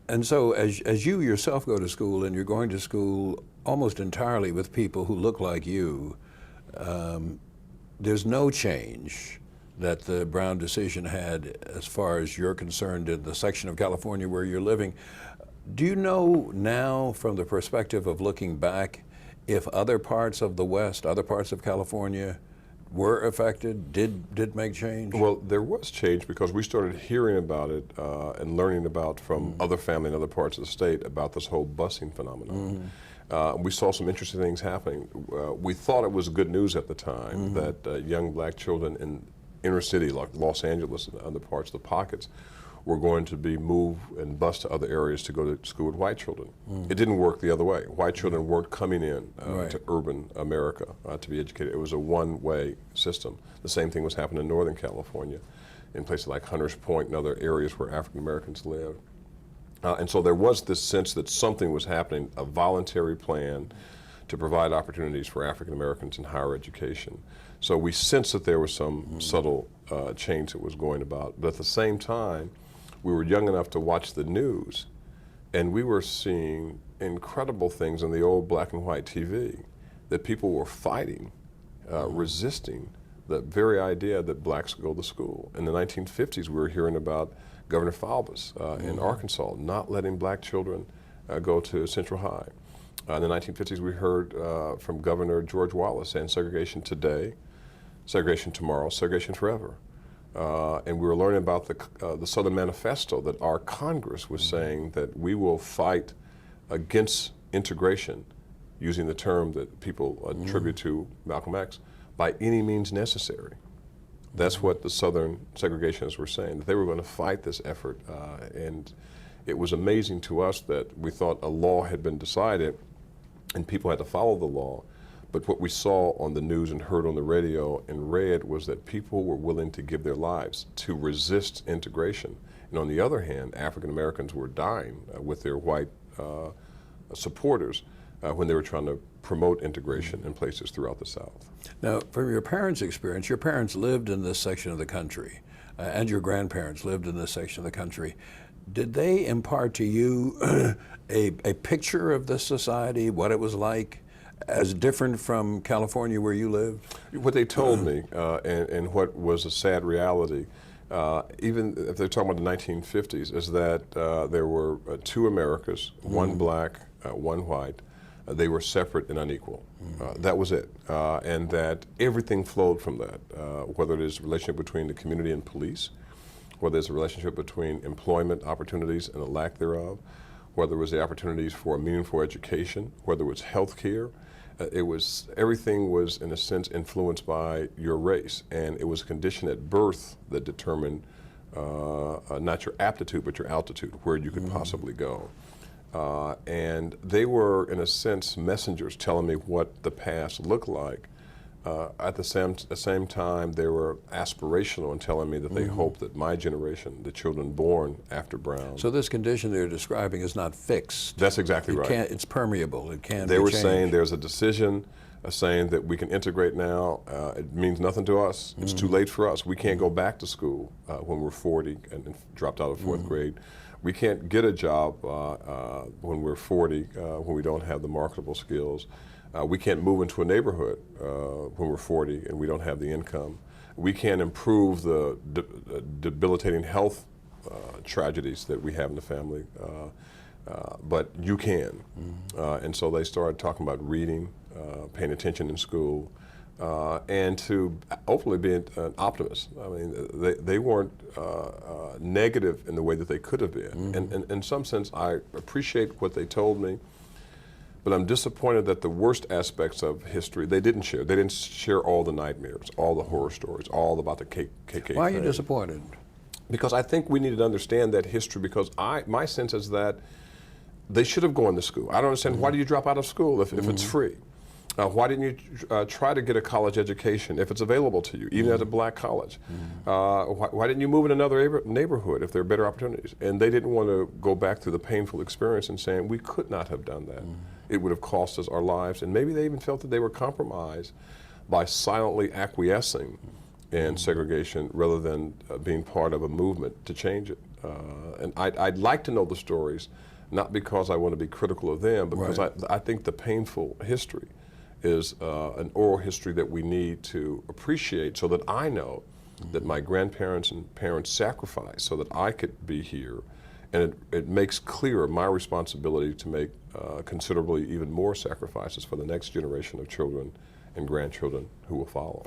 And so as you yourself go to school, and you're going to school almost entirely with people who look like you, there's no change that the Brown decision had as far as you're concerned in the section of California where you're living. Do you know now, from the perspective of looking back, if other parts of the West, other parts of California were affected, did make change? Well, there was change because we started hearing about it and learning about from other family in other parts of the state about this whole busing phenomenon. We saw some interesting things happening. We thought it was good news at the time that young black children in inner city like Los Angeles and other parts of the pockets were going to be moved and bused to other areas to go to school with white children. It didn't work the other way. White children weren't coming in to urban America to be educated. It was a one-way system. The same thing was happening in Northern California, in places like Hunters Point and other areas where African Americans live. And so there was this sense that something was happening, a voluntary plan to provide opportunities for African Americans in higher education. So we sensed that there was some subtle change that was going about. But at the same time, we were young enough to watch the news, and we were seeing incredible things on the old black and white TV, that people were fighting, resisting the very idea that blacks go to school. In the 1950s, we were hearing about Governor Faubus in Arkansas not letting black children go to Central High. In the 1950s, we heard from Governor George Wallace saying segregation today, segregation tomorrow, segregation forever. And we were learning about the Southern Manifesto, that our Congress was saying that we will fight against integration, using the term that people attribute to Malcolm X, by any means necessary. That's what the Southern segregationists were saying, that they were going to fight this effort. And it was amazing to us that we thought a law had been decided and people had to follow the law. But what we saw on the news and heard on the radio and read was that people were willing to give their lives to resist integration. And on the other hand, African Americans were dying with their white supporters when they were trying to promote integration in places throughout the South. Now, from your parents' experience, your parents lived in this section of the country, and your grandparents lived in this section of the country. Did they impart to you a picture of this society, what it was like, as different from California where you lived? What they told me, and what was a sad reality, even if they're talking about the 1950s, is that there were two Americas, one black, one white. They were separate and unequal. That was it. And that everything flowed from that, whether it is a relationship between the community and police, whether it's a relationship between employment opportunities and the lack thereof, whether it was the opportunities for a meaningful education, whether it was health care. Everything was, in a sense, influenced by your race, and it was a condition at birth that determined not your aptitude, but your altitude, where you could possibly go. And they were, in a sense, messengers telling me what the past looked like. At the same time, they were aspirational in telling me that they hoped that my generation, the children born after Brown. So this condition they're describing is not fixed. That's exactly right. It's permeable. It can be They were changed. saying there's a decision saying that we can integrate now. It means nothing to us. It's too late for us. We can't go back to school when we're 40 and dropped out of fourth grade. We can't get a job when we're 40 when we don't have the marketable skills. We can't move into a neighborhood when we're 40 and we don't have the income. We can't improve the debilitating health tragedies that we have in the family, but you can. And so they started talking about reading, paying attention in school, and to hopefully be an optimist. I mean, they weren't negative in the way that they could have been. And in some sense, I appreciate what they told me. But I'm disappointed that the worst aspects of history they didn't share. They didn't share all the nightmares, all the horror stories, all about the KKK. Why are you disappointed? Because I think we needed to understand that history, because my sense is that they should have gone to school. I don't understand, why do you drop out of school if it's free? Why didn't you try to get a college education if it's available to you, even at a black college? Why didn't you move in another neighborhood if there are better opportunities? And they didn't want to go back through the painful experience and saying, we could not have done that. It would have cost us our lives. And maybe they even felt that they were compromised by silently acquiescing in segregation rather than being part of a movement to change it. And I'd like to know the stories, not because I want to be critical of them, but because Right. I think the painful history is an oral history that we need to appreciate, so that I know that my grandparents and parents sacrificed so that I could be here. And it makes clear my responsibility to make considerably even more sacrifices for the next generation of children and grandchildren who will follow.